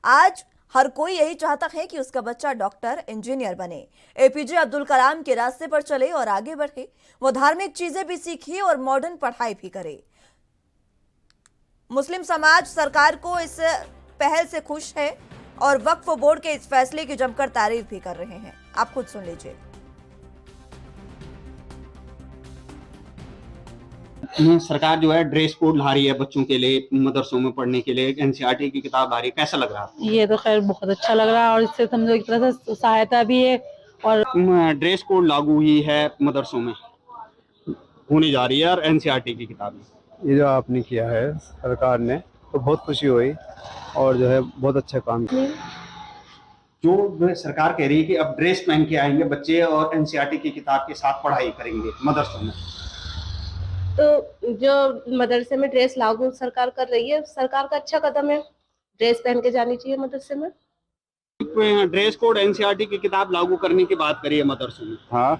आज हर कोई यही चाहता है कि उसका बच्चा डॉक्टर, इंजीनियर बने, एपीजे अब्दुल कलाम के रास्ते पर चले और आगे बढ़े। वो धार्मिक चीजें भी सीखे और मॉडर्न पढ़ाई भी करे। मुस्लिम समाज सरकार को इस पहल से खुश है और वक्फ बोर्ड के इस फैसले की जमकर तारीफ भी कर रहे हैं। आप खुद सुन लीजिए। सरकार जो है ड्रेस कोड ला रही है बच्चों के लिए, मदरसों में पढ़ने के लिए एनसीईआरटी की किताब ला रही है, कैसा लग रहा है? ये तो खैर बहुत अच्छा लग रहा है और इससे समझो एक तरह से सहायता भी है। और ड्रेस कोड लागू ही है मदरसों में होने जा रही है और एनसीईआरटी की किताबें ये जो आपने किया है सरकार ने, तो बहुत खुशी हुई और जो है बहुत अच्छा काम किया। जो सरकार कह रही है कि अब ड्रेस पहन के आएंगे बच्चे और एनसीईआरटी की किताब के साथ पढ़ाई करेंगे मदरसों में, तो जो मदरसे में ड्रेस लागू सरकार कर रही है, सरकार का अच्छा कदम है। ड्रेस पहन के जानी चाहिए मदरसे में। ड्रेस कोड एनसीईआरटी की किताब लागू करने की बात करी है मदरसों में। हाँ,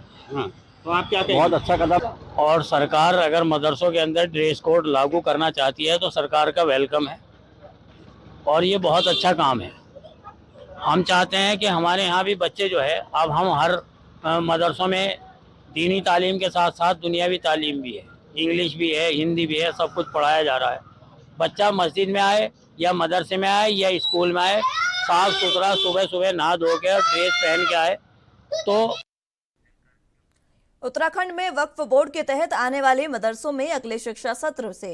तो आप क्या कहेंगे? बहुत अच्छा कदम। और सरकार अगर मदरसों के अंदर ड्रेस कोड लागू करना चाहती है तो सरकार का वेलकम है और ये बहुत अच्छा काम है। हम चाहते हैं कि हमारे यहाँ भी बच्चे जो है, अब हम हर मदरसों में दीनी तालीम के साथ साथ दुनियावी तालीम भी है, इंग्लिश भी है, हिंदी भी है, सब कुछ पढ़ाया जा रहा है। बच्चा मस्जिद में आए या मदरसे में आए या स्कूल में आए, साफ सुथरा सुबह सुबह नहा धो के और ड्रेस पहन के आए। तो उत्तराखंड में वक्फ बोर्ड के तहत आने वाले मदरसों में अगले शिक्षा सत्र से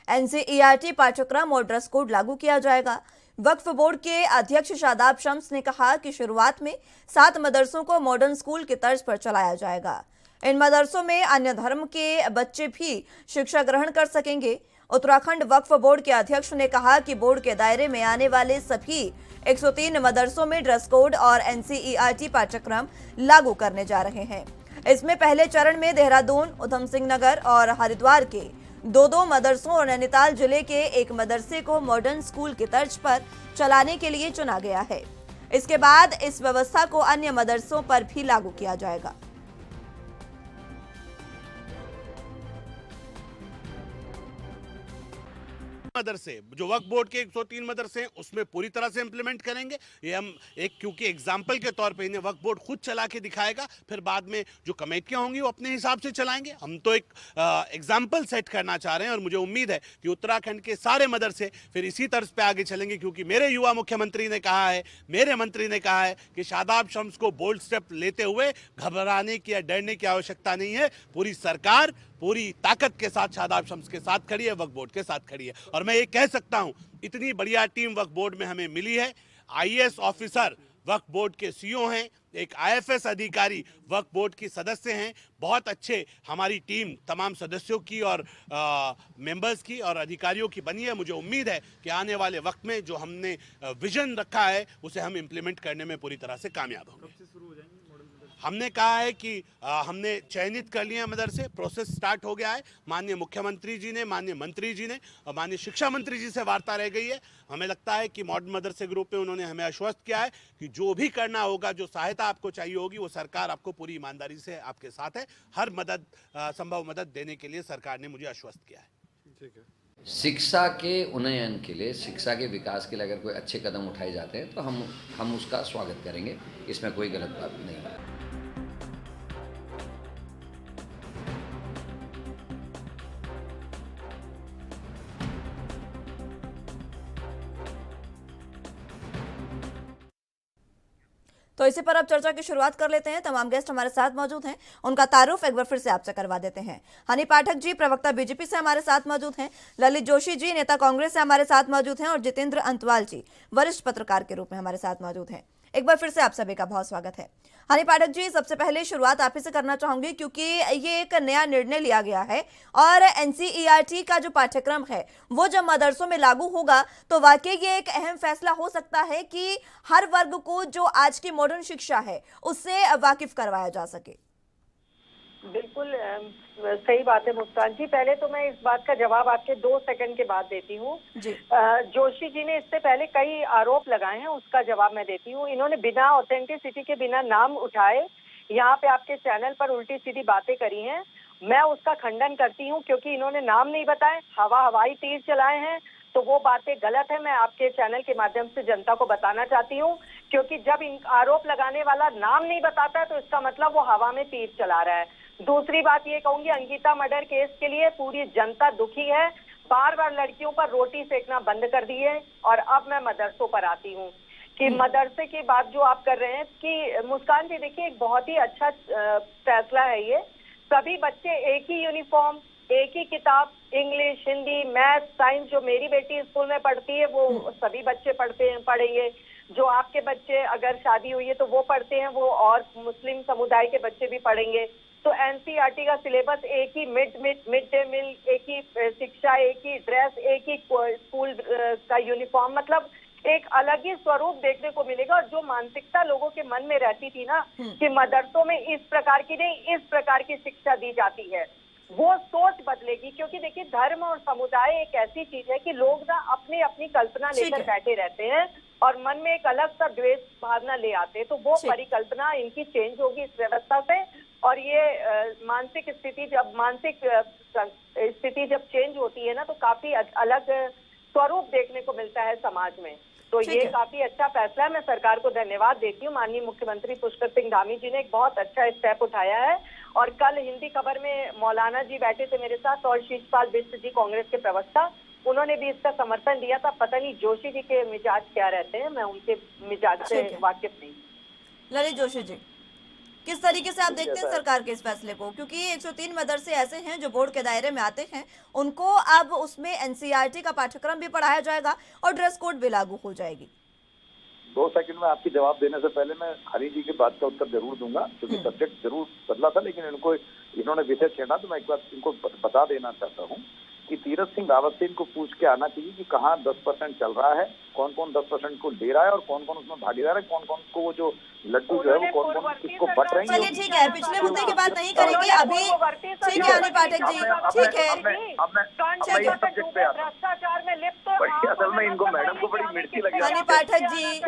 एनसीईआरटी पाठ्यक्रम और ड्रेस कोड लागू किया जाएगा। वक्फ बोर्ड के अध्यक्ष शादाब शम्स ने कहा कि शुरुआत में 7 मदरसों को मॉडर्न स्कूल की तर्ज पर चलाया जाएगा। इन मदरसों में अन्य धर्म के बच्चे भी शिक्षा ग्रहण कर सकेंगे। उत्तराखंड वक्फ बोर्ड के अध्यक्ष ने कहा कि बोर्ड के दायरे में आने वाले सभी 103 मदरसों में ड्रेस कोड और एनसीईआरटी पाठ्यक्रम लागू करने जा रहे हैं। इसमें पहले चरण में देहरादून, उधम सिंह नगर और हरिद्वार के 2-2 मदरसों और नैनीताल जिले के एक मदरसे को मॉडर्न स्कूल की तर्ज पर चलाने के लिए चुना गया है। इसके बाद इस व्यवस्था को अन्य मदरसों पर भी लागू किया जाएगा। मदरसे जो वक्फ बोर्ड के 103 मदरसे हैं उसमें पूरी तरह से इंप्लीमेंट करेंगे। ये हम क्योंकि एग्जाम्पल के तौर पे इन्हें वक्फ बोर्ड खुद चला के दिखाएगा, फिर बाद में जो कमेटियां होंगी वो अपने हिसाब से चलाएंगे। हम तो एक एग्जाम्पल सेट करना चाह रहे हैं और मुझे उम्मीद है कि उत्तराखंड के सारे मदरसे फिर इसी तर्ज पे आगे चलेंगे, क्योंकि मेरे युवा मुख्यमंत्री ने कहा है, मेरे मंत्री ने कहा है कि शादाब शम्स को बोल्ड स्टेप लेते हुए घबराने की या डरने की आवश्यकता नहीं है। पूरी सरकार पूरी ताकत के साथ शादाब शम्स के साथ खड़ी है, वक्फ बोर्ड के साथ खड़ी है। और मैं ये कह सकता हूं, इतनी बढ़िया टीम वक्फ बोर्ड में हमें मिली है। आईएएस ऑफिसर वक्फ बोर्ड के सीईओ हैं, एक आईएफएस अधिकारी वक्फ बोर्ड की सदस्य हैं। बहुत अच्छे हमारी टीम तमाम सदस्यों की और मेंबर्स की और अधिकारियों की बनी है। मुझे उम्मीद है कि आने वाले वक्त में जो हमने विजन रखा है उसे हम इम्प्लीमेंट करने में पूरी तरह से कामयाब होंगे। हमने कहा है कि हमने चयनित कर लिए हैं मदरसे, प्रोसेस स्टार्ट हो गया है। माननीय मुख्यमंत्री जी ने, माननीय मंत्री जी ने और माननीय शिक्षा मंत्री जी से वार्ता रह गई है। हमें लगता है कि मॉडर्न मदरसे ग्रुप में उन्होंने हमें आश्वस्त किया है कि जो भी करना होगा, जो सहायता आपको चाहिए होगी, वो सरकार आपको पूरी ईमानदारी से आपके साथ है। हर मदद संभव मदद देने के लिए सरकार ने मुझे आश्वस्त किया है। ठीक है। शिक्षा के उन्नयन के लिए, शिक्षा के विकास के लिए अगर कोई अच्छे कदम उठाए जाते हैं तो हम उसका स्वागत करेंगे, इसमें कोई गलत बात नहीं है। तो इसी पर अब चर्चा की शुरुआत कर लेते हैं। तमाम गेस्ट हमारे साथ मौजूद हैं, उनका तारुफ एक बार फिर से आपसे करवा देते हैं। हनी पाठक जी प्रवक्ता बीजेपी से हमारे साथ मौजूद हैं, ललित जोशी जी नेता कांग्रेस से हमारे साथ मौजूद हैं और जितेंद्र अंतवाल जी वरिष्ठ पत्रकार के रूप में हमारे साथ मौजूद हैं। एक बार फिर से आप सभी का बहुत स्वागत है। हनी पाठक जी, सबसे पहले शुरुआत आप ही से करना चाहूंगी, क्योंकि ये एक नया निर्णय लिया गया है और एनसीईआरटी का जो पाठ्यक्रम है वो जब मदरसों में लागू होगा तो वाकई ये एक अहम फैसला हो सकता है कि हर वर्ग को जो आज की मॉडर्न शिक्षा है उससे वाकिफ करवाया जा सके। बिल्कुल सही बात है मुस्कान जी। पहले तो मैं इस बात का जवाब आपके 2 सेकंड के बाद देती हूँ। जोशी जी ने इससे पहले कई आरोप लगाए हैं, उसका जवाब मैं देती हूँ। इन्होंने बिना ऑथेंटिसिटी के, बिना नाम उठाए यहाँ पे आपके चैनल पर उल्टी सीधी बातें करी हैं। मैं उसका खंडन करती हूँ, क्योंकि इन्होंने नाम नहीं बताए, हवाई तीर चलाए हैं। तो वो बातें गलत है। मैं आपके चैनल के माध्यम से जनता को बताना चाहती हूँ, क्योंकि जब इन आरोप लगाने वाला नाम नहीं बताता है तो इसका मतलब वो हवा में तीर चला रहा है। दूसरी बात ये कहूंगी, अंकिता मर्डर केस के लिए पूरी जनता दुखी है। बार बार लड़कियों पर रोटी सेकना बंद कर दी है। और अब मैं मदरसों पर आती हूँ कि मदरसे की बात जो आप कर रहे हैं कि मुस्कान जी, देखिए एक बहुत ही अच्छा फैसला है ये। सभी बच्चे एक ही यूनिफॉर्म, एक ही किताब, इंग्लिश, हिंदी, मैथ, साइंस, जो मेरी बेटी स्कूल में पढ़ती है वो सभी बच्चे पढ़ेंगे। जो आपके बच्चे अगर शादी हुई है तो वो पढ़ते हैं, वो और मुस्लिम समुदाय के बच्चे भी पढ़ेंगे। तो एनसीईआरटी का सिलेबस एक ही, मिड डे मील एक ही, शिक्षा एक ही, ड्रेस एक ही, स्कूल का यूनिफॉर्म, मतलब एक अलग ही स्वरूप देखने को मिलेगा। और जो मानसिकता लोगों के मन में रहती थी ना कि मदरसों में इस प्रकार की नहीं, इस प्रकार की शिक्षा दी जाती है, वो सोच बदलेगी। क्योंकि देखिए धर्म और समुदाय एक ऐसी चीज है कि लोग ना अपनी अपनी कल्पना लेकर बैठे रहते हैं और मन में एक अलग सा द्वेष भावना ले आते हैं। तो वो परिकल्पना इनकी चेंज होगी इस व्यवस्था से। और ये मानसिक स्थिति जब चेंज होती है ना तो काफी अलग स्वरूप देखने को मिलता है समाज में। तो ये काफी अच्छा फैसला है। मैं सरकार को धन्यवाद देती हूँ। माननीय मुख्यमंत्री पुष्कर सिंह धामी जी ने एक बहुत अच्छा स्टेप उठाया है। और कल हिंदी खबर में मौलाना जी बैठे थे मेरे साथ और शिषपाल बिष्ट जी, कांग्रेस के प्रवक्ता, उन्होंने भी इसका समर्थन दिया था। पता नहीं जोशी जी के मिजाज क्या रहते हैं, मैं उनके मिजाज से वाकिफ नहीं। ललित जोशी जी, किस तरीके से आप देखते हैं सरकार के इस फैसले को? क्योंकि 103 मदरसे ऐसे हैं जो बोर्ड के दायरे में आते हैं, उनको अब उसमें एनसीईआरटी का पाठ्यक्रम भी पढ़ाया जाएगा और ड्रेस कोड भी लागू हो जाएगी। 2 सेकंड में आपकी जवाब देने से पहले मैं हरी जी की बात का उत्तर जरूर दूंगा, क्योंकि सब्जेक्ट जरूर बदला था लेकिन इन्होंने विषय छेड़ा, तो मैं एक बार इनको बता देना चाहता हूँ कि तीरथ सिंह रावत से इनको पूछ के आना चाहिए कि कहाँ 10% चल रहा है, कौन कौन 10% को ले रहा है और कौन कौन उसमें भागीदार है, कौन कौन को वो जो लड्डू जो है वो कौन कौन किसको बट रहे हैं। चलिए ठीक है, पिछले मुद्दे की बात नहीं करेंगे अभी। ठीक है अनिल पाठक जी, ठीक है। भ्रष्टाचार में लिप्त असल में इनको मैडम को बड़ी मिर्ची लगी। अनिल पाठक जी,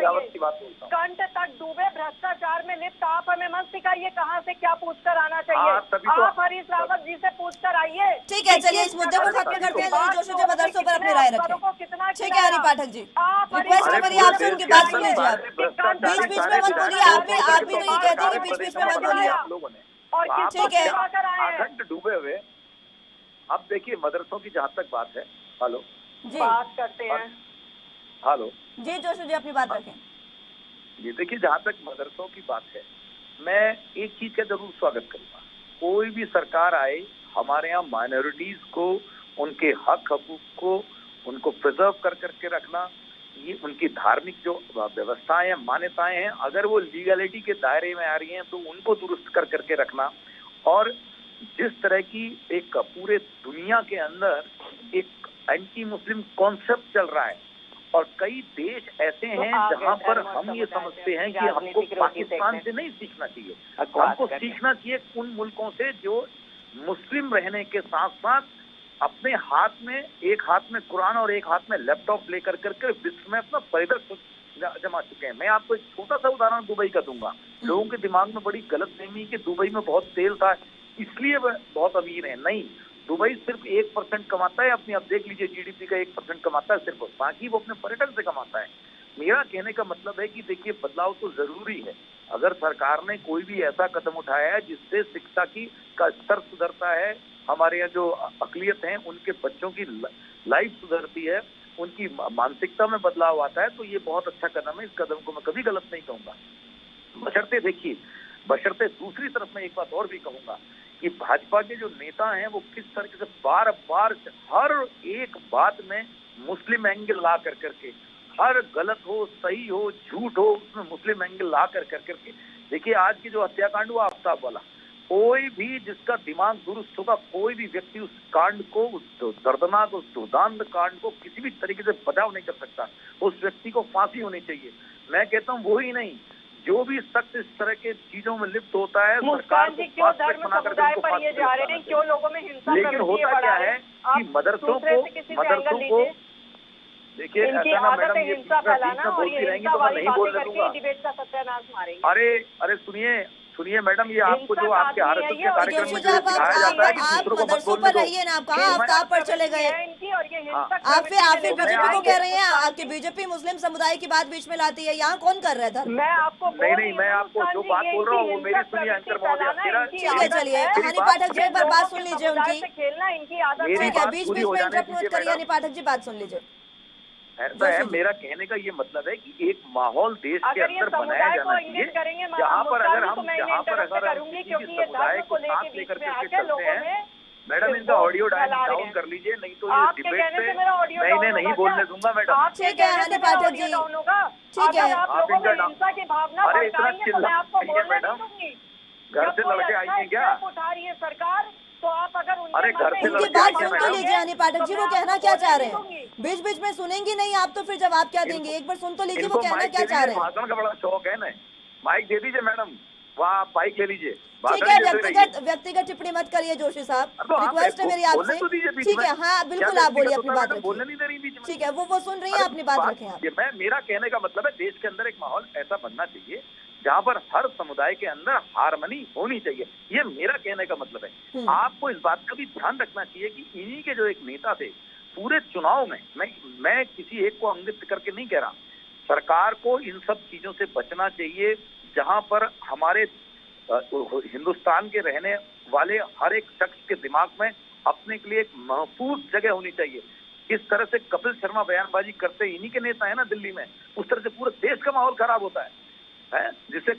कंठ तक डूबे भ्रष्टाचार में लिप्त आप हमें मत सिखाइए कहाँ से क्या पूछकर आना चाहिए। आप हरीश रावत जी से पूछकर आइए। ठीक है, चलिए इस मुद्दे को खत्म करते हैं। ललित जोशी जी मदरसों पर अपनी राय रखें। ठीक है अनिल पाठक जी, रिक्वेस्ट है मेरी आपसे, उनकी बात सुन लीजिए। आप बीच बीच में मत बोलिए। आप भी तो ये कहते हैं कि बीच बीच में मत बोलिए। ठीक है, आखंड डूबे हुए। अब देखिए मदरसों की जहाँ तक बात है, हेलो जी बात करते हैं। हेलो जी जोशी जी अपनी बात रखें। ये देखिए जहाँ तक मदरसों की बात है, मैं एक चीज का जरूर स्वागत करूंगा। कोई भी सरकार आए, हमारे यहाँ माइनॉरिटीज को, उनके हक हकूक को, उनको प्रिजर्व कर करके रखना, ये उनकी धार्मिक जो व्यवस्थाएं हैं, मान्यताएं हैं, अगर वो लीगलिटी के दायरे में आ रही हैं तो उनको दुरुस्त कर करके रखना। और जिस तरह की एक पूरे दुनिया के अंदर एक एंटी मुस्लिम कॉन्सेप्ट चल रहा है और कई देश ऐसे हैं जहां पर हम ये समझते हैं कि हमको पाकिस्तान से नहीं सीखना चाहिए, हमको सीखना चाहिए उन मुल्कों से जो मुस्लिम रहने के साथ साथ अपने हाथ में, एक हाथ में कुरान और एक हाथ में लैपटॉप लेकर करके विश्व में अपना परिदृश्य जमा चुके हैं। मैं आपको एक छोटा सा उदाहरण दुबई का दूंगा। लोगों के दिमाग में बड़ी गलतफहमी कि दुबई में बहुत तेल था इसलिए वह बहुत अमीर है। नहीं, दुबई सिर्फ 1% कमाता है अपनी, आप देख लीजिए जीडीपी का 1% कमाता है सिर्फ, बाकी वो अपने पर्यटन से कमाता है। मेरा कहने का मतलब है कि देखिए बदलाव तो जरूरी है। अगर सरकार ने कोई भी ऐसा कदम उठाया है जिससे शिक्षा का स्तर सुधरता है, हमारे यहाँ जो अकलियत हैं उनके बच्चों की लाइफ सुधरती है, उनकी मानसिकता में बदलाव आता है, तो ये बहुत अच्छा कदम है। इस कदम को मैं कभी गलत नहीं कहूंगा। बशर्ते दूसरी तरफ मैं एक बात और भी कहूंगा कि भाजपा के जो नेता हैं वो किस तरीके से बार बार हर एक बात में मुस्लिम एंगल ला कर करके, हर गलत हो, सही हो, झूठ हो, उसमें मुस्लिम एंगल ला कर करके। देखिए आज की जो हत्याकांड हुआ आफ्ताब वाला, कोई भी जिसका दिमाग दुरुस्त होगा, कोई भी व्यक्ति उस कांड को, उस दर्दनाक, उस दुर्दांत कांड को किसी भी तरीके से बचाव नहीं कर सकता। उस व्यक्ति को फांसी होनी चाहिए। मैं कहता हूँ वो ही नहीं, जो भी शख्स इस तरह के चीजों में लिप्त होता है, सरकार को क्यों धर्म समुदाय पर ये जा रहे हैं, क्यों लोगों में हिंसा, लेकिन होता क्या है कि मदरसों को देखिए इनकी आदत है हिंसा फैलाना और ये हिंसा वाली बातें करके डिबेट का सत्यानाश मारेंगे। अरे सुनिए मैडम, ये आपको जो आपके आरएसएस के कार्यक्रम में जो सिखाया जाता है कि दूसरों को मत मदरसों बोलने पर दो। रहिए ना, आप कहाँ आफ्ताब पर चले गए? आप फिर बीजेपी को कह रहे हैं, आपकी बीजेपी मुस्लिम समुदाय की बात बीच में लाती है, यहाँ कौन कर रहा है धर्म? मैं आपको नहीं, मैं आपको जो बात बोल रहा हूँ वो मेरी सुनिए एंकर महोदया। ठीक है, चलिए हनी पाठक जी एक बार बात सुन लीजिए उनकी। खेलना इनकी आदत मेरी ठीक है, बात बीच पूरी बीच हो में जाने इंटरप्ट मत दीजिए करिए, मैडम। हनी पाठक जी बात सुन लीजिए। ऐसा है, मेरा कहने का ये मतलब है कि एक माहौल देश के अगर ये अंदर बनाया समुदाय को जाना इंगित चाहिए, करेंगे जहाँ पर अगर तो हम मैं जहाँ पर इंटरप्ट अगर हम करूंगी, किसी क्योंकि ये समुदाय धर्म को को लेके साथ बीच लेकर में के आकर चलते लोगों हैं, में मैडम इनका ऑडियो डाउन कर लीजिए, नहीं तो ये आपके डिबेट कहने से से मेरा ऑडियो मैं इन्हें नहीं बोलने दूंगा मैडम। ठीक है हनी पाठक जी, ठीक है। आप लोगों में हिंसा की भावना अरे इतना बढ़ाएंगे तो मैं आपको चिल्ला बोलने मैडम, नहीं दूंगी। घर से लड़के आई हैं क्या? उठा रही है सरकार, तो आप अगर अरे घर से उनकी लड़के बात आई हैं सुन तो मैडम। लीजिए हनी पाठक जी, वो कहना क्या चाह रहे हैं? बीच बीच में सुनेंगी नहीं आप तो फिर जवाब क्या देंगे? एक बार सुन तो लीजिए वो इनको कहना माइक क्या दे चाह दीजिए, रहे हैं। भाषण का बड़ा शौक है ना, माइक दे दीजिए मैडम, वहाँ आप माइक ले लीजिए, ठीक भाषण है, देते रहिए। व्यक्तिगत टिप्पणी मत करिए जोशी साहब, तो आप रिक्वेस्ट है मेरी बोलने आपसे। तो दीजिए बीच ठीक में। है, हाँ बिल्कुल क्या आप बोलिए, व्यक्तिगत अपनी होता है बात मैडम? बोलने रखिए। नहीं दे रही बीच में। ठीक है, वो सुन रही है, अपनी बात रखें आप। मैं मेरा कहने का मतलब है देश के अंदर एक माहौल ऐसा बनना चाहिए जहाँ पर हर समुदाय के अंदर हार्मनी होनी चाहिए, ये मेरा कहने का मतलब है। आपको इस बात का भी ध्यान रखना चाहिए कि इन्हीं के जो एक नेता थे पूरे चुनाव में, मैं किसी एक को अंगित करके नहीं कह रहा, सरकार को इन सब चीजों से बचना चाहिए जहां पर हमारे हिंदुस्तान के रहने वाले हर एक शख्स के दिमाग में अपने के लिए एक महफूज जगह होनी चाहिए। इस तरह से कपिल शर्मा बयानबाजी करते इन्हीं के नेता है ना दिल्ली में, उस तरह से पूरे देश का माहौल खराब होता है जिससे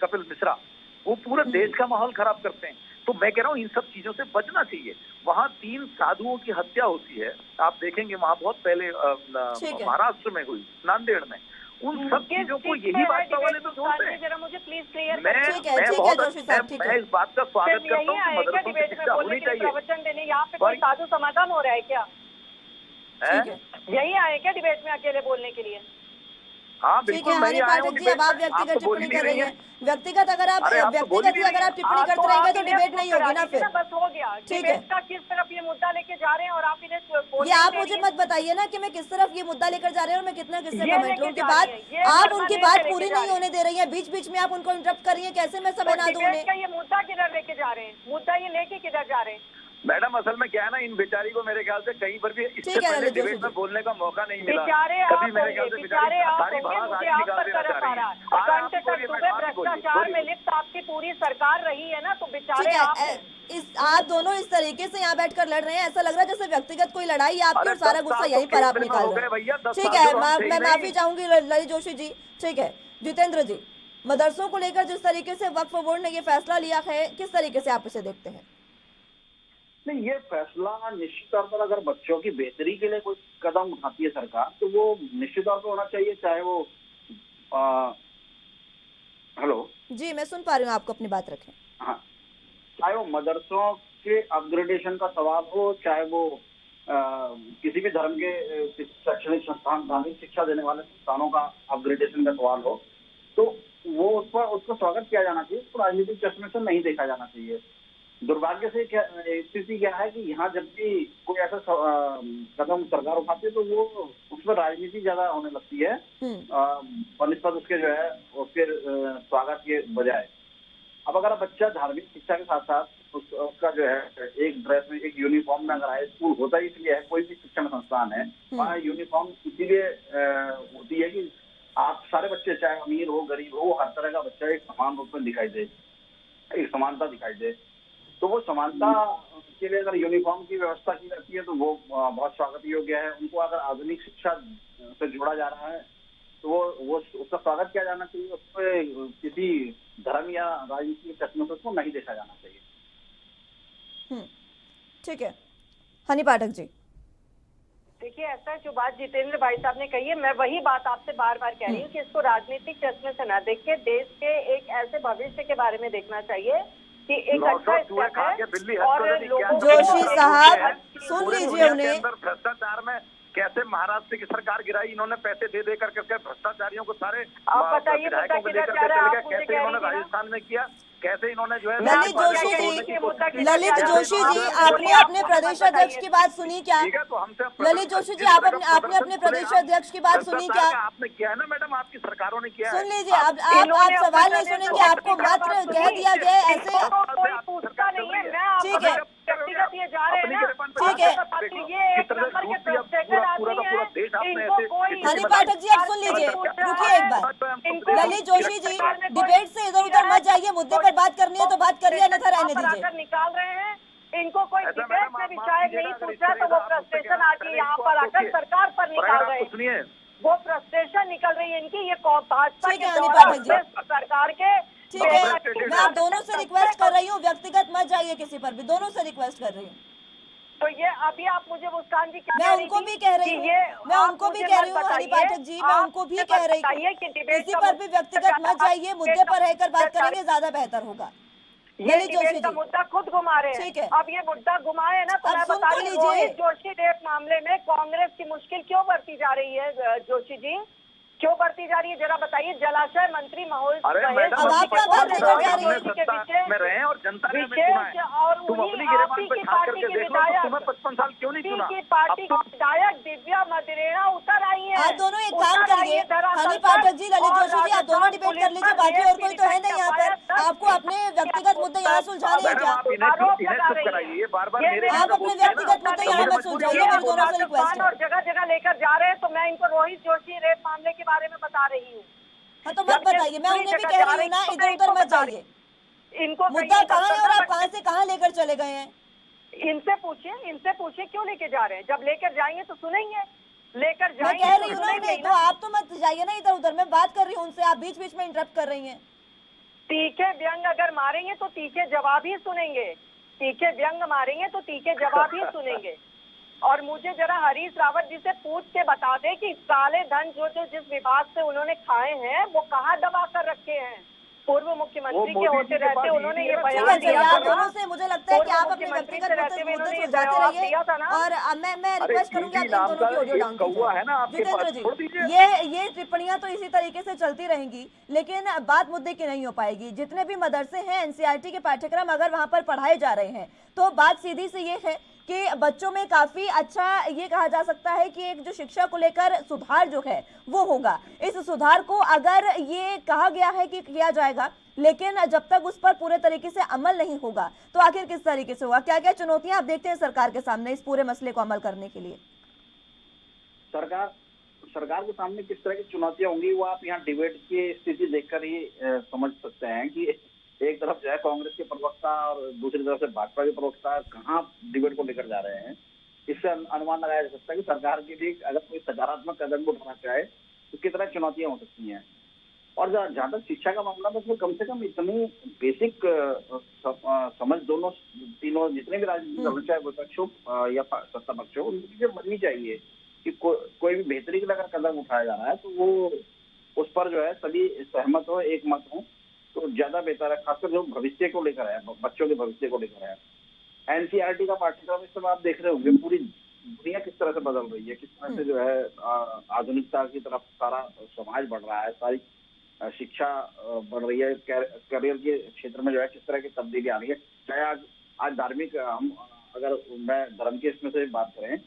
कपिल मिश्रा वो पूरे देश का माहौल खराब करते हैं। तो मैं कह रहा हूँ इन सब चीजों से बचना चाहिए। वहाँ 3 साधुओं की हत्या होती है, आप देखेंगे वहाँ बहुत पहले महाराष्ट्र में हुई, नांदेड़ में, उन सब चीजों को यही भाजपा वाले तो जोड़ते हैं। जरा मुझे प्लीज क्लियर मैं इस बात का स्वागत करता हूँ कि मदरसों की शिक्षा होनी चाहिए। प्रवचन देने यहाँ पे कोई साधु समागम हो रहा है क्या? यही आए क्या डिबेट में अकेले बोलने के लिए? हाँ ठीक है हनी पाठक जी, अब आप व्यक्तिगत टिप्पणी कर रही हैं। व्यक्तिगत अगर आप टिप्पणी करते रहेंगे तो डिबेट नहीं होगी ना फिर। बस हो गया, ठीक है। किस तरफ ये मुद्दा लेके जा रहे हैं और आप इन्हें ये आप मुझे मत बताइए ना कि मैं किस तरफ ये मुद्दा लेकर जा रहे हैं और मैं कितना किससे कमेंट लूं। आप उनकी बात पूरी नहीं होने दे रही है, बीच बीच में आप उनको इंटरप्ट कर रही है, कैसे मैं समय ना दूं उन्हें? ये मुद्दा किधर लेके जा रहे हैं? मुद्दा ये लेके किधर जा रहे हैं? मैडम असल में क्या है ना, इन बेचारी को मेरे ख्याल से कहीं पर भी इससे पहले डिबेट में बोलने का मौका नहीं मिला। कभी मेरे ख्याल से बेचारे आप होंगे, मुझे आप पर तरफ आ रहा है। घंटे तक सुबह भ्रष्टाचार में लिप्त आपकी पूरी सरकार रही है ना, तो बेचारे आप दोनों इस तरीके से यहाँ बैठकर लड़ रहे हैं, ऐसा लग रहा है जैसे व्यक्तिगत कोई लड़ाई है आपकी और सारा गुस्सा यहीं पर आप निकाल रहे हैं। ठीक है, मैं माफी चाहूंगी ललित जोशी जी। ठीक है जितेंद्र जी, मदरसों को लेकर जिस तरीके से वक्फ बोर्ड ने ये फैसला लिया है, किस तरीके से आप इसे देखते हैं? नहीं, ये फैसला निश्चित तौर पर अगर बच्चों की बेहतरी के लिए कोई कदम उठाती है सरकार तो वो निश्चित तौर पर होना चाहिए, चाहे वो हेलो जी मैं सुन पा रही हूँ, आपको अपनी बात रखें। हाँ, चाहे वो मदरसों के अपग्रेडेशन का सवाल हो, चाहे वो किसी भी धर्म के शैक्षणिक संस्थान, धार्मिक शिक्षा देने वाले संस्थानों का अपग्रेडेशन का सवाल हो, तो वो उसको स्वागत किया जाना चाहिए, उसको राजनीतिक चश्मे से नहीं देखा जाना चाहिए। दुर्भाग्य से स्थिति क्या है कि यहाँ जब भी कोई ऐसा कदम सरकार उठाती है तो वो उसमें राजनीति ज्यादा होने लगती है बनिस्बत उसके जो है उसके स्वागत के बजाय। अब अगर बच्चा धार्मिक शिक्षा के साथ साथ उसका जो है एक ड्रेस में, एक यूनिफॉर्म में अगर आए, स्कूल होता ही इसलिए है, कोई भी शिक्षण संस्थान है वहाँ यूनिफॉर्म इसीलिए होती है कि आप सारे बच्चे चाहे अमीर हो गरीब हो, हर तरह का बच्चा एक समान रूप में दिखाई दे, एक समानता दिखाई दे। तो वो समानता के लिए अगर यूनिफॉर्म की व्यवस्था की जाती है तो वो बहुत स्वागत योग्य है। उनको अगर आधुनिक शिक्षा से जोड़ा जा रहा है तो वो उसका स्वागत किया जाना चाहिए, उस पर किसी धर्म या राजनीति के चश्मे से उसको नहीं देखा जाना चाहिए। ठीक है हनी पाठक जी। देखिए ऐसा जो बात जितेंद्र भाई साहब ने कही है, मैं वही बात आपसे बार बार कह रही हूँ कि इसको राजनीतिक चश्मे से ना देख के देश के एक ऐसे भविष्य के बारे में देखना चाहिए कि एक अच्छा स्टेप है। और जोशी साहब सुन लीजिए उन्हें। भ्रष्टाचार में कैसे महाराष्ट्र की सरकार गिराई, इन्होंने पैसे दे दे करके भ्रष्टाचारियों को सारे आप बताइए कैसे इन्होंने राजस्थान में किया, कैसे इन्होंने जो है ललित जोशी जी आपने अपने प्रदेश अध्यक्ष की बात सुनी क्या? ललित जोशी जी आपने अपने प्रदेश अध्यक्ष की बात सुनी क्या? आपने किया है ना मैडम, आपकी सरकारों ने किया है। सुन लीजिए, आप सवाल नहीं सुनेंगे, आपको मात्र कह दिया गया है ऐसे। पूछता नहीं है, मैं ठीक है, व्यक्तिगत ये जा रहे हैं ना, ठीक है। ये एक नंबर के फ्रस्ट्रेटेड आदमी है, इनको कोई हनी पाठक जी आप सुन लीजिए, रुकिए एक बार। ललित जोशी जी डिबेट से इधर उधर मत जाइए, मुद्दे पर बात करनी है तो बात करिए, अन्यथा रहने दीजिए। निकाल रहे हैं इनको, कोई डिबेट में भी शायद नहीं पूछा तो वो फ्रस्ट्रेशन आती यहाँ पर आकर सरकार पर निकाल रहे हैं, वो फ्रस्ट्रेशन निकल रही है इनकी। ये भाजपा के सरकार के, ठीक है, मैं आप दोनों से रिक्वेस्ट कर रही हूँ, व्यक्तिगत मत जाइए किसी पर भी, दोनों से रिक्वेस्ट कर रही हूँ। तो ये अभी आप मुझे मुस्कान जी मैं उनको भी कह रही हूँ, मैं उनको भी कह रही हूँ हनी पाठक जी, मैं उनको भी कह रही हूँ किसी पर भी व्यक्तिगत मत जाइए, मुद्दे पर रहकर बात करेंगे ज्यादा बेहतर होगा। ये डिबेट का मुद्दा खुद घुमा रहे हैं, ठीक है, अब ये मुद्दा घुमाए ना तो मैं बता रही हूँ, रोहित जोशी रेप मामले में कांग्रेस की मुश्किल क्यों बढ़ती जा रही है जोशी जी, क्यों बढ़ती जा रही है जरा बताइए। जलाशय मंत्री महोदय और जनता ने और पार्टी के विधायक, तुम्हें 55 साल क्यों नहीं चुना? पार्टी की विधायक दिव्या मदेरणा उतर आई है। आप दोनों एक काम करिए, हनी पाठक जी, ललित जोशी जी, आप दोनों डिबेट कर लीजिए, बाकी और कोई तो है नहीं यहाँ पर। आपको अपने व्यक्तिगत मुद्दे यहाँ सुलझाने हैं क्या? आप अपने व्यक्तिगत मुद्दे यहाँ पर सुलझाइए, मेरे दोनों से रिक्वेस्ट है। और जगह जगह लेकर जा रहे हैं तो मैं इनको रोहित जोशी रेप मामले के बारे में बता रही हूँ। हाँ तो मत बताइए, मैं उन्हें भी कह रही हूँ ना, इधर उधर मत जाइए। इनको मुद्दा कहाँ है और आप कहाँ से कहाँ लेकर चले गए हैं? इनसे पूछिए क्यों लेके जा रहे हैं, जब लेकर जाएंगे तो सुनेंगे, लेकर जाएंगे। मैं कह रही हूँ ना उन्हें, तो आप तो मत जाइए ना इधर उधर, मैं बात कर रही हूँ उनसे, आप बीच बीच में इंटरप्ट कर रही हैं। तीखे व्यंग अगर मारेंगे तो तीखे जवाब ही सुनेंगे, तीखे व्यंग मारेंगे तो तीखे जवाब ही सुनेंगे। और मुझे जरा हरीश रावत जी से पूछ के बता दे कि काले धन जो जिस विभाग से उन्होंने खाए हैं वो कहाँ दबा कर रखे हैं। पूर्व मुख्यमंत्री के होते रहते उन्होंने ये बयान दिया था। दोनों से मुझे लगता है कि आप अपने व्यक्तिगत मुद्दे सुलझाते रहिए, और मैं रिक्वेस्ट करूंगी आप इन दोनों की ऑडियो डाउन कीजिए। जितेंद्र जी, ये टिप्पणियां तो इसी तरीके से चलती रहेंगी, लेकिन बात मुद्दे की नहीं हो पाएगी। जितने भी मदरसे हैं, एनसीईआरटी के पाठ्यक्रम अगर वहां पर पढ़ाए जा रहे हैं तो बात सीधी सी ये है कि बच्चों में काफी अच्छा ये कहा जा सकता है कि एक जो शिक्षा को लेकर सुधार जो है वो होगा। इस सुधार को अगर ये कहा गया है कि किया जाएगा, लेकिन जब तक उस पर पूरे तरीके से अमल नहीं होगा तो आखिर किस तरीके से होगा? क्या क्या चुनौतियां आप देखते हैं सरकार के सामने इस पूरे मसले को अमल करने के लिए? सरकार के सामने किस तरह की चुनौतियां होंगी वो आप यहाँ डिबेट की स्थिति देखकर ही समझ सकते हैं कि एक तरफ जो है कांग्रेस के प्रवक्ता और दूसरी तरफ से भाजपा के प्रवक्ता कहाँ डिबेट को लेकर जा रहे हैं। इससे अनुमान लगाया जा सकता है कि सरकार के लिए अगर कोई सकारात्मक कदम उठाना चाहे तो कितना चुनौतियां हो सकती हैं। और जहाँ तक शिक्षा का मामला है तो कम से कम इतनी बेसिक समझ दोनों तीनों जितने भी राजनीतिक दल चाहे विपक्ष हो या सत्ता पक्ष हो, उनकी जो बननी चाहिए कि कोई भी बेहतरी के अगर कदम उठाया जा रहा है तो वो उस पर जो है सभी सहमत हो, एक मत हो तो ज्यादा बेहतर है। खासकर जो भविष्य को लेकर है, बच्चों के भविष्य को लेकर है। एनसीईआरटी का पाठ्यक्रम इस समय आप देख रहे होंगे, पूरी दुनिया किस तरह से बदल रही है, किस तरह से जो है आधुनिकता की तरफ सारा समाज बढ़ रहा है, सारी शिक्षा बढ़ रही है, करियर के क्षेत्र में जो है किस तरह की तब्दीली आ रही है। चाहे आज धार्मिक, हम अगर मैं धर्म के इसमें से बात करें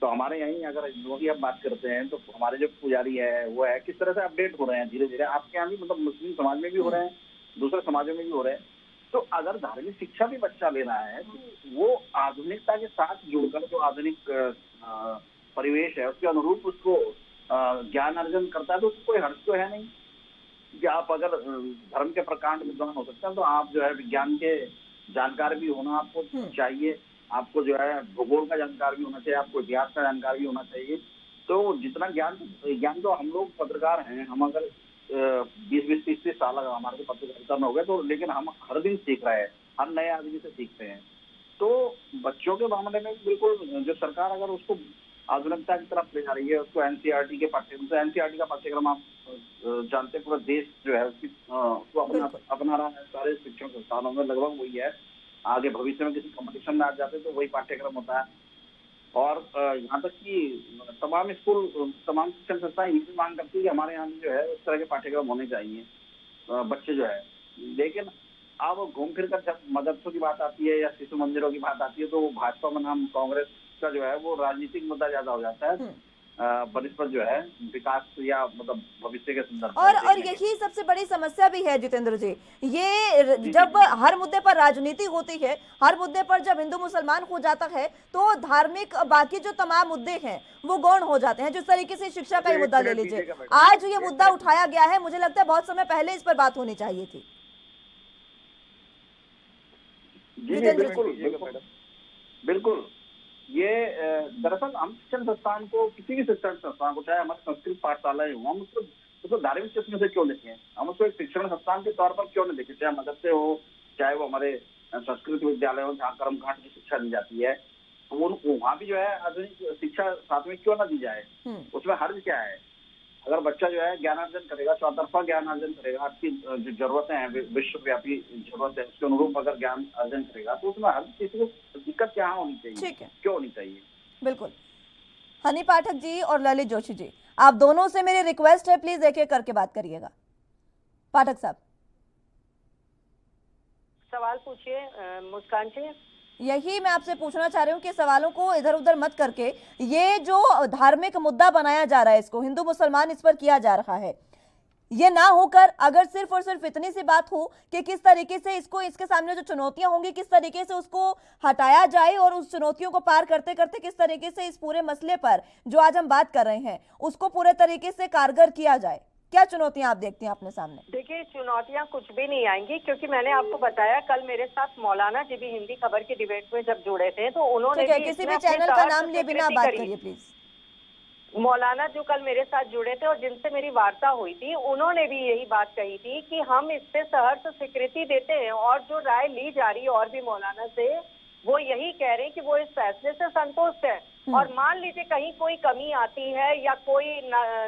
तो हमारे यहीं अगर हिंदुओं की हम बात करते हैं तो हमारे जो पुजारी है वो है किस तरह से अपडेट हो रहे हैं धीरे धीरे। आपके यहाँ भी मतलब मुस्लिम समाज में भी हो रहे हैं, दूसरे समाजों में भी हो रहे हैं। तो अगर धार्मिक शिक्षा भी बच्चा ले रहा है तो वो आधुनिकता के साथ जुड़कर जो आधुनिक परिवेश है उसके अनुरूप उसको ज्ञान अर्जन करता है तो उसको कोई हर्ष तो है नहीं कि आप अगर धर्म के प्रकांड विद्वान हो सकते हैं तो आप जो है विज्ञान के जानकार भी होना आपको चाहिए, आपको जो है भूगोल का जानकार भी होना चाहिए, आपको इतिहास का जानकार भी होना चाहिए। तो जितना ज्ञान तो हम लोग पत्रकार हैं, हम अगर 20-30 साल अगर हमारे पत्रकारिता में हो गए तो, लेकिन हम हर दिन सीख रहे हैं, हर नए आदमी से सीखते हैं। तो बच्चों के मामले में बिल्कुल जो सरकार अगर उसको आधुनिकता की तरफ ले जा रही है, उसको एनसीईआरटी के पाठ्यक्रम से, एनसीईआरटी का पाठ्यक्रम आप जानते पूरा देश जो है उसको अपना रहा है, सारे शिक्षण संस्थानों में लगभग वही है। आगे भविष्य में किसी कंपटीशन में आ जाते तो वही पाठ्यक्रम होता है। और यहाँ तक कि तमाम स्कूल, तमाम शिक्षण संस्थाएं ये भी मांग करती है कि हमारे यहाँ जो है उस तरह के पाठ्यक्रम होने चाहिए बच्चे जो है। लेकिन अब घूम फिर कर जब मदरसों की बात आती है या शिशु मंदिरों की बात आती है तो भाजपा बनाम कांग्रेस का जो है वो राजनीतिक मुद्दा ज्यादा हो जाता है बनिस्बत जो है विकास या मतलब भविष्य के संदर्भ और यही सबसे बड़ी समस्या भी है जितेंद्र जी। ये जब हर मुद्दे पर राजनीति होती है, हर मुद्दे पर जब हिंदू मुसलमान हो जाता है तो धार्मिक बाकी जो तमाम मुद्दे हैं वो गौण हो जाते हैं। जिस तरीके से शिक्षा का ही मुद्दा ले लीजिए, आज ये मुद्दा उठाया गया है, मुझे लगता है बहुत समय पहले इस पर बात होनी चाहिए थी। बिल्कुल ये दरअसल हम शिक्षण संस्थान को, किसी भी शिक्षण संस्थान को, चाहे हमारे संस्कृत पाठशालाएं हो, हम उसको धार्मिक क्षेत्र से क्यों देखें, हम उसको एक शिक्षण संस्थान के तौर पर क्यों नहीं देखें। चाहे मदरसे हो, चाहे वो हमारे संस्कृत विद्यालय हो जहाँ कर्मकांड की शिक्षा दी जाती है, तो वो वहाँ भी जो है आधुनिक शिक्षा साथ में क्यों ना दी जाए। उसमें हर्ज क्या है? अगर बच्चा जो है ज्ञानार्जन करेगा, चौतरफा ज्ञानार्जन करेगा, आपकी जो जरूरतें हैं, विश्वव्यापी जरूरत है, उसके अनुरूप अगर ज्ञान अर्जन करेगा तो उसमें हर किसी को दिक्कत क्या होनी चाहिए, ठीक है, क्यों होनी चाहिए। बिल्कुल। हनी पाठक जी और ललित जोशी जी, आप दोनों से मेरी रिक्वेस्ट है, प्लीज एक एक करके बात करिएगा। पाठक साहब, सवाल पूछिए। मुस्कान जी, यही मैं आपसे पूछना चाह रही हूँ कि सवालों को इधर उधर मत करके, ये जो धार्मिक मुद्दा बनाया जा रहा है, इसको हिंदू मुसलमान इस पर किया जा रहा है, ये ना होकर अगर सिर्फ और सिर्फ इतनी सी बात हो कि किस तरीके से इसको, इसके सामने जो चुनौतियां होंगी किस तरीके से उसको हटाया जाए और उस चुनौतियों को पार करते करते किस तरीके से इस पूरे मसले पर जो आज हम बात कर रहे हैं उसको पूरे तरीके से कारगर किया जाए। क्या चुनौतियां आप देखती हैं अपने सामने? देखिए, चुनौतियां कुछ भी नहीं आएंगी, क्योंकि मैंने आपको बताया कल मेरे साथ मौलाना जी भी हिंदी खबर की डिबेट में जब जुड़े थे तो उन्होंने किसी भी चैनल का नाम लिए बिना बात करिए प्लीज। मौलाना जो कल मेरे साथ जुड़े थे और जिनसे मेरी वार्ता हुई थी, उन्होंने भी यही बात कही थी कि हम इससे सहर्ष स्वीकृति देते हैं और जो राय ली जा रही है और भी मौलाना से, वो यही कह रहे हैं कि वो इस फैसले से संतुष्ट है। और मान लीजिए कहीं कोई कमी आती है या कोई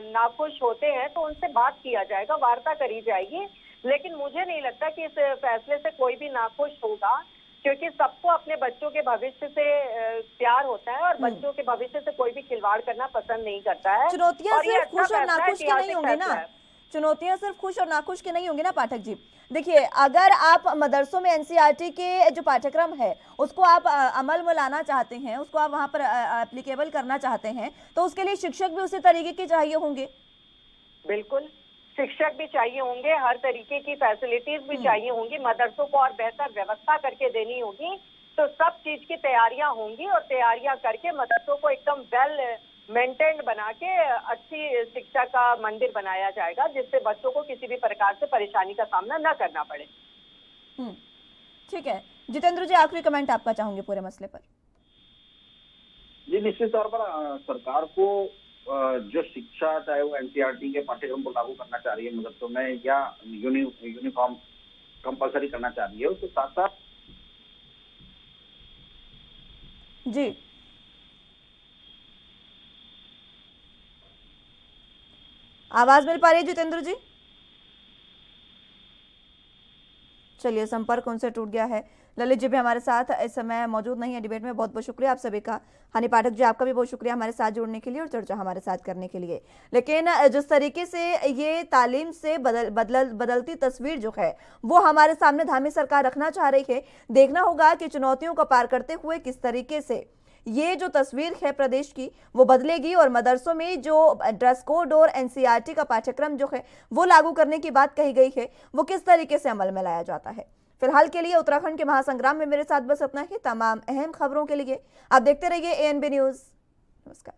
नाखुश होते हैं तो उनसे बात किया जाएगा, वार्ता करी जाएगी, लेकिन मुझे नहीं लगता कि इस फैसले से कोई भी नाखुश होगा, क्योंकि सबको अपने बच्चों के भविष्य से प्यार होता है और बच्चों के भविष्य से कोई भी खिलवाड़ करना पसंद नहीं करता है। चुनौतियां सिर्फ खुश और नाखुश की नहीं होंगी ना, चुनौतियां सिर्फ खुश और नाखुश की नहीं होंगी ना पाठक जी। देखिए, अगर आप मदरसों में एनसीईआरटी के जो पाठ्यक्रम है उसको आप अमल में लाना चाहते हैं, उसको आप वहां पर एप्लीकेबल करना चाहते हैं, तो उसके लिए शिक्षक भी उसी तरीके के चाहिए होंगे। बिल्कुल, शिक्षक भी चाहिए होंगे, हर तरीके की फैसिलिटीज भी चाहिए होंगी, मदरसों को और बेहतर व्यवस्था करके देनी होगी, तो सब चीज की तैयारियां होंगी और तैयारियां करके मदरसों को एकदम वेल मेंटेन्ड बना के अच्छी शिक्षा का मंदिर बनाया जाएगा, जिससे बच्चों को किसी भी प्रकार से परेशानी का सामना न करना पड़े। ठीक है जितेंद्र जी, आखिरी कमेंट आपका चाहूंगे पूरे मसले पर। जी, निश्चित तौर पर सरकार को जो शिक्षा, चाहे वो एनसीईआरटी के पाठ्यक्रम को लागू करना चाह रही है मदरसों में या यूनिफॉर्म कंपलसरी करना चाह रही है, उसके साथ साथ जी आवाज मिल पा रही है जितेंद्र जी? चलिए, संपर्क उनसे टूट गया है। ललित जी भी हमारे साथ इस समय मौजूद नहीं है डिबेट में। बहुत बहुत शुक्रिया आप सभी का। हनी पाठक जी, आपका भी बहुत शुक्रिया हमारे साथ जुड़ने के लिए और चर्चा हमारे साथ करने के लिए। लेकिन जिस तरीके से ये तालीम से बदलती तस्वीर जो है वो हमारे सामने धामी सरकार रखना चाह रही है, देखना होगा कि चुनौतियों को पार करते हुए किस तरीके से ये जो तस्वीर है प्रदेश की वो बदलेगी और मदरसों में जो ड्रेस कोड और एनसीईआरटी का पाठ्यक्रम जो है वो लागू करने की बात कही गई है वो किस तरीके से अमल में लाया जाता है। फिलहाल के लिए उत्तराखंड के महासंग्राम में मेरे साथ बस इतना ही। तमाम अहम खबरों के लिए आप देखते रहिए ANB न्यूज़। नमस्कार।